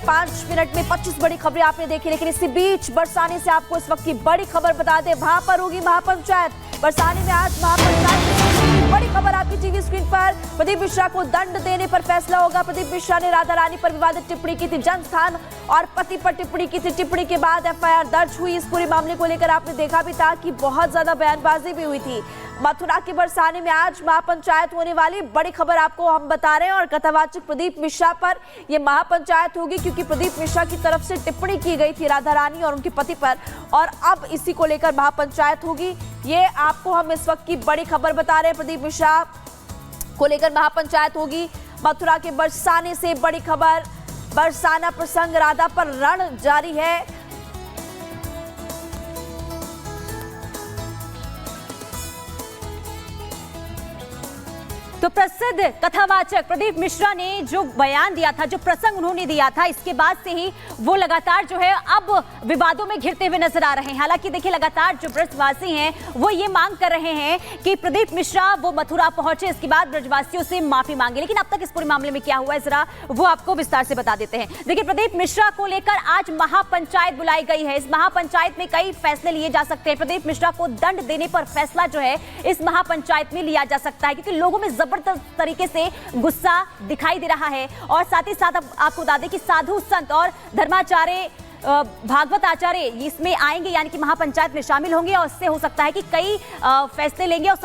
5 minute में 25 बड़ी खबरें आपने देखी, लेकिन इसी बीच बरसाने से आपको इस वक्त की बड़ी खबर बता दें। वहां पर होगी महापंचायत। बरसाने में आज महापंचायत में बड़ी खबर आपकी टीवी स्क्रीन पर। प्रदीप मिश्रा को दंड देने पर फैसला होगा। प्रदीप मिश्रा ने राधा रानी पर विवादित टिप्पणी की थी, जन्मस्थान और पति पर टिप्पणी की थी। टिप्पणी के बाद एफआईआर दर्ज हुई। इस पूरे मामले को लेकर आपने देखा भी था कि बहुत ज्यादा बयानबाजी भी हुई थी। मथुरा के बरसाने में आज महापंचायत होने वाली बड़ी खबर आपको हम बता रहे हैं और कथावाचक प्रदीप मिश्रा पर यह महापंचायत होगी, क्योंकि प्रदीप मिश्रा की तरफ से टिप्पणी की गई थी राधा रानी और उनके पति पर, और अब इसी को लेकर महापंचायत होगी। ये आपको हम इस वक्त की बड़ी खबर बता रहे हैं। प्रदीप मिश्रा को लेकर महापंचायत होगी। मथुरा के बरसाने से बड़ी खबर। बरसाना प्रसंग राधा पर रण जारी है। तो प्रसिद्ध कथावाचक प्रदीप मिश्रा ने जो बयान दिया था, जो प्रसंग उन्होंने दिया था, इसके बाद से ही वो लगातार जो है अब विवादों में घिरते हुए नजर आ रहे हैं। हालांकि देखिए, लगातार जो ब्रजवासी हैं वो ये मांग कर रहे हैं कि प्रदीप मिश्रा वो मथुरा पहुंचे, इसके बाद ब्रजवासियों से माफी मांगे। लेकिन अब तक इस पूरे मामले में क्या हुआ है, जरा वो आपको विस्तार से बता देते हैं। देखिए, प्रदीप मिश्रा को लेकर आज महापंचायत बुलाई गई है। इस महापंचायत में कई फैसले लिए जा सकते हैं। प्रदीप मिश्रा को दंड देने पर फैसला जो है इस महापंचायत में लिया जा सकता है, क्योंकि लोगों में जबरदस्त तरीके से गुस्सा दिखाई दे रहा है। और साथ ही साथ आपको बता दें कि साधु संत और धर्माचार्य भागवत आचार्य इसमें आएंगे, यानी कि महापंचायत में शामिल होंगे, और इससे हो सकता है कि कई फैसले लेंगे। और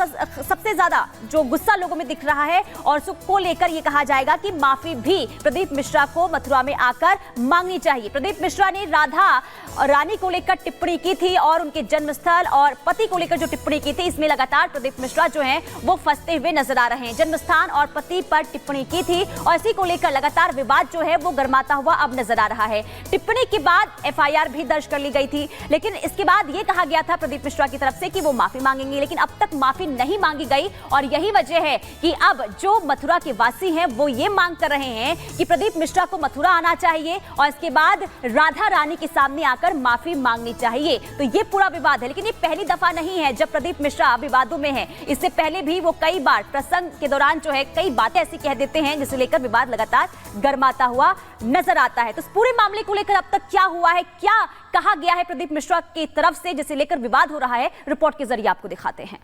सबसे ज्यादा जो गुस्सा लोगों में दिख रहा है और उसको लेकर ये कहा जाएगा कि माफी भी प्रदीप मिश्रा को मथुरा में आकर मांगनी चाहिए। प्रदीप मिश्रा ने राधा रानी को लेकर टिप्पणी की थी और उनके जन्मस्थल और पति को लेकर जो टिप्पणी की थी, इसमें लगातार प्रदीप मिश्रा जो हैं वो फंसते हुए नजर आ रहे हैं। जन्मस्थान और पति पर टिप्पणी की थी और इसी को लेकर लगातार विवाद जो है वो गर्माता हुआ अब नजर आ रहा है। टिप्पणी के बाद एफआईआर भी दर्ज कर ली गई थी, लेकिन इसके बाद ये कहा गया था प्रदीप मिश्रा की तरफ से कि वो माफी मांगेंगे, लेकिन अब तक माफी नहीं मांगी गई। और यही वजह है कि अब जो मथुरा के वासी हैं वो ये मांग कर रहे हैं कि प्रदीप मिश्रा को मथुरा आना चाहिए और इसके बाद राधा रानी के सामने आकर माफी मांगनी चाहिए। तो ये पूरा विवाद है, लेकिन ये पहली दफा नहीं है जब प्रदीप मिश्रा विवादों में है। इससे पहले भी वो कई बार प्रसंग के दौरान जो है कई बातें ऐसी कह देते हैं जिसे लेकर विवाद लगातार गर्माता हुआ नजर आता है। तो इस पूरे मामले को लेकर अब तक क्या हुआ है, क्या कहा गया है प्रदीप मिश्रा की तरफ से जिसे लेकर विवाद हो रहा है, रिपोर्ट के जरिए आपको दिखाते हैं।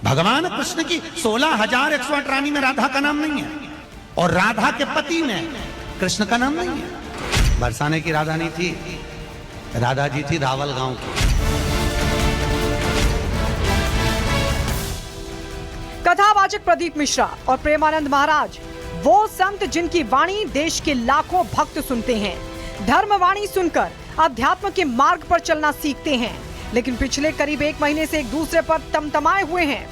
भगवान कृष्ण की 16,108 रानी में राधा का नाम नहीं है और राधा के पति में कृष्ण का नाम नहीं है। बरसाने की राधा नहीं थी, राधा जी थी धावल गांव की। कथावाचक प्रदीप मिश्रा और प्रेमानंद महाराज वो संत जिनकी वाणी देश के लाखों भक्त सुनते हैं। धर्मवाणी सुनकर अध्यात्म के मार्ग पर चलना सीखते हैं, लेकिन पिछले करीब 1 महीने से एक दूसरे पर तमतमाए हुए हैं।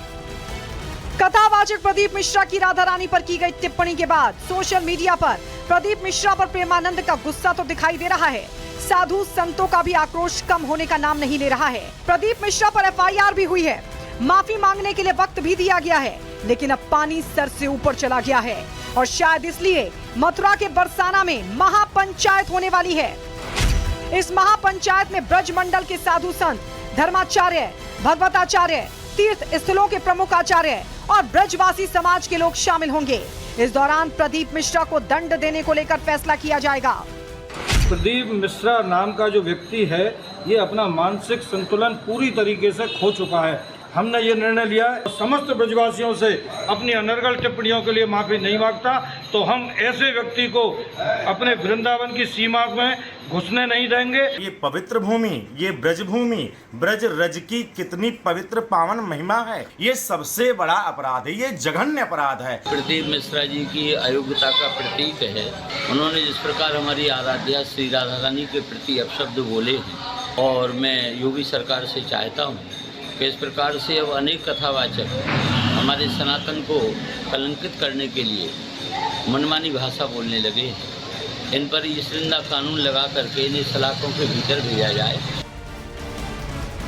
कथावाचक प्रदीप मिश्रा की राधा रानी पर की गई टिप्पणी के बाद सोशल मीडिया पर प्रदीप मिश्रा पर प्रेमानंद का गुस्सा तो दिखाई दे रहा है, साधु संतों का भी आक्रोश कम होने का नाम नहीं ले रहा है। प्रदीप मिश्रा पर एफआईआर भी हुई है, माफी मांगने के लिए वक्त भी दिया गया है, लेकिन अब पानी सर से ऊपर चला गया है और शायद इसलिए मथुरा के बरसाना में महापंचायत होने वाली है। इस महापंचायत में ब्रज मंडल के साधु संत, धर्माचार्य, भगवताचार्य, तीर्थ स्थलों के प्रमुख आचार्य और ब्रजवासी समाज के लोग शामिल होंगे। इस दौरान प्रदीप मिश्रा को दंड देने को लेकर फैसला किया जाएगा। प्रदीप मिश्रा नाम का जो व्यक्ति है ये अपना मानसिक संतुलन पूरी तरीके से खो चुका है। हमने ये निर्णय लिया है, समस्त ब्रजवासियों से अपनी अनर्गल टिप्पणियों के लिए माफी नहीं मांगता, तो हम ऐसे व्यक्ति को अपने वृंदावन की सीमा में घुसने नहीं देंगे। ये पवित्र भूमि, ये ब्रज भूमि, ब्रज रज की कितनी पवित्र पावन महिमा है, ये सबसे बड़ा अपराध है, ये जघन्य अपराध है। प्रदीप मिश्रा जी की अयोग्यता का प्रतीक है। उन्होंने जिस प्रकार हमारी आराध्या श्री राधा रानी के प्रति अपशब्द बोले हैं, और मैं योगी सरकार से चाहता हूँ कि इस प्रकार से अब अनेक कथावाचक हमारे सनातन को कलंकित करने के लिए मनमानी भाषा बोलने लगे हैं। इन पर ये सरिंदा कानून लगा करके इन्हें सलाखों के भीतर भेजा जाए।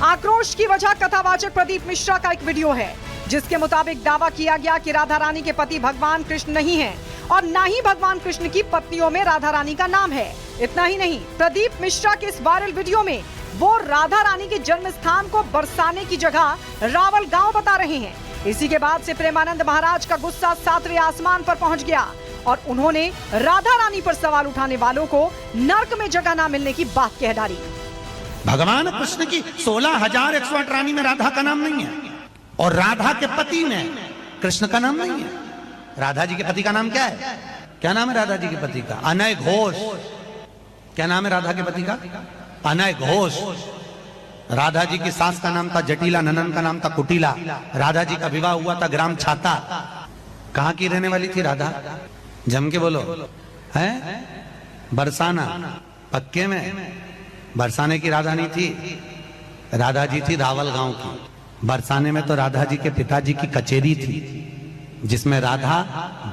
आक्रोश की वजह कथावाचक प्रदीप मिश्रा का एक वीडियो है, जिसके मुताबिक दावा किया गया कि राधा रानी के पति भगवान कृष्ण नहीं हैं और न ही भगवान कृष्ण की पत्नियों में राधा रानी का नाम है। इतना ही नहीं, प्रदीप मिश्रा के इस वायरल वीडियो में वो राधा रानी के जन्म स्थान को बरसाने की जगह रावल गांव बता रहे हैं। इसी के बाद से प्रेमानंद महाराज का गुस्सा सातवें आसमान पर पहुंच गया और उन्होंने राधा रानी पर सवाल उठाने वालों को नर्क में जगह ना मिलने की बात कह डाली। भगवान कृष्ण की 16,108 रानी में राधा का नाम नहीं है और राधा के पति में कृष्ण का नाम नहीं है। राधा जी के पति का नाम क्या है? क्या नाम है राधा जी के पति का? अनय घोष। क्या नाम है राधा के पति का? अनय घोष। राधा जी की सास का नाम था जटिला, ननन का नाम था कुटिला। राधा जी का विवाह हुआ था ग्राम छाता। कहां की रहने वाली थी राधा? जम के बोलो। है बरसाना। पक्के में बरसाने की राधा नहीं थी, राधा जी थी रावल गांव की। बरसाने में तो राधा जी के पिताजी की कचेरी थी, जिसमें राधा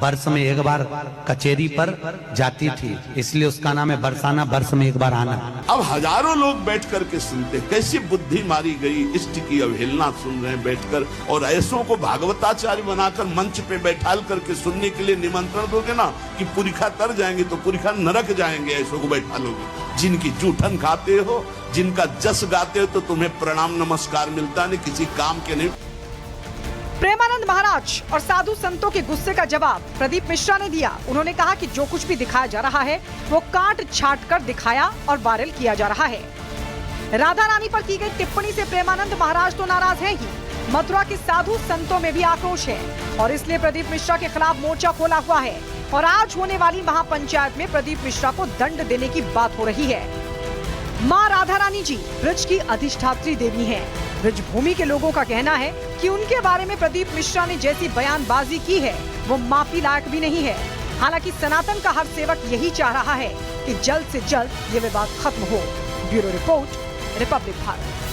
वर्ष में एक बार कचेरी पर जाती थी, इसलिए उसका नाम है बरसाना, वर्ष में एक बार आना। अब हजारों लोग बैठ करके सुनते, कैसी बुद्धि मारी गई, इष्ट की अवहेलना सुन रहे हैं बैठकर। और ऐसों को भागवताचार्य बनाकर मंच पे बैठाल करके सुनने के लिए निमंत्रण दोगे ना कि पुरिखा तर जाएंगे तो पुरिखा नरक जाएंगे। ऐसों को बैठा लोगे। जिनकी जूठन खाते हो, जिनका जस गाते हो, तो तुम्हें प्रणाम नमस्कार मिलता नहीं, किसी काम के नहीं। प्रेमानंद महाराज और साधु संतों के गुस्से का जवाब प्रदीप मिश्रा ने दिया। उन्होंने कहा कि जो कुछ भी दिखाया जा रहा है वो काट छाट कर दिखाया और वायरल किया जा रहा है। राधा रानी पर की गई टिप्पणी से प्रेमानंद महाराज तो नाराज है ही, मथुरा के साधु संतों में भी आक्रोश है और इसलिए प्रदीप मिश्रा के खिलाफ मोर्चा खोला हुआ है। और आज होने वाली महापंचायत में प्रदीप मिश्रा को दंड देने की बात हो रही है। माँ राधा रानी जी ब्रज की अधिष्ठात्री देवी हैं। ब्रज भूमि के लोगों का कहना है कि उनके बारे में प्रदीप मिश्रा ने जैसी बयानबाजी की है वो माफी लायक भी नहीं है। हालांकि सनातन का हर सेवक यही चाह रहा है कि जल्द से जल्द ये विवाद खत्म हो। Bureau report, Republic Bharat.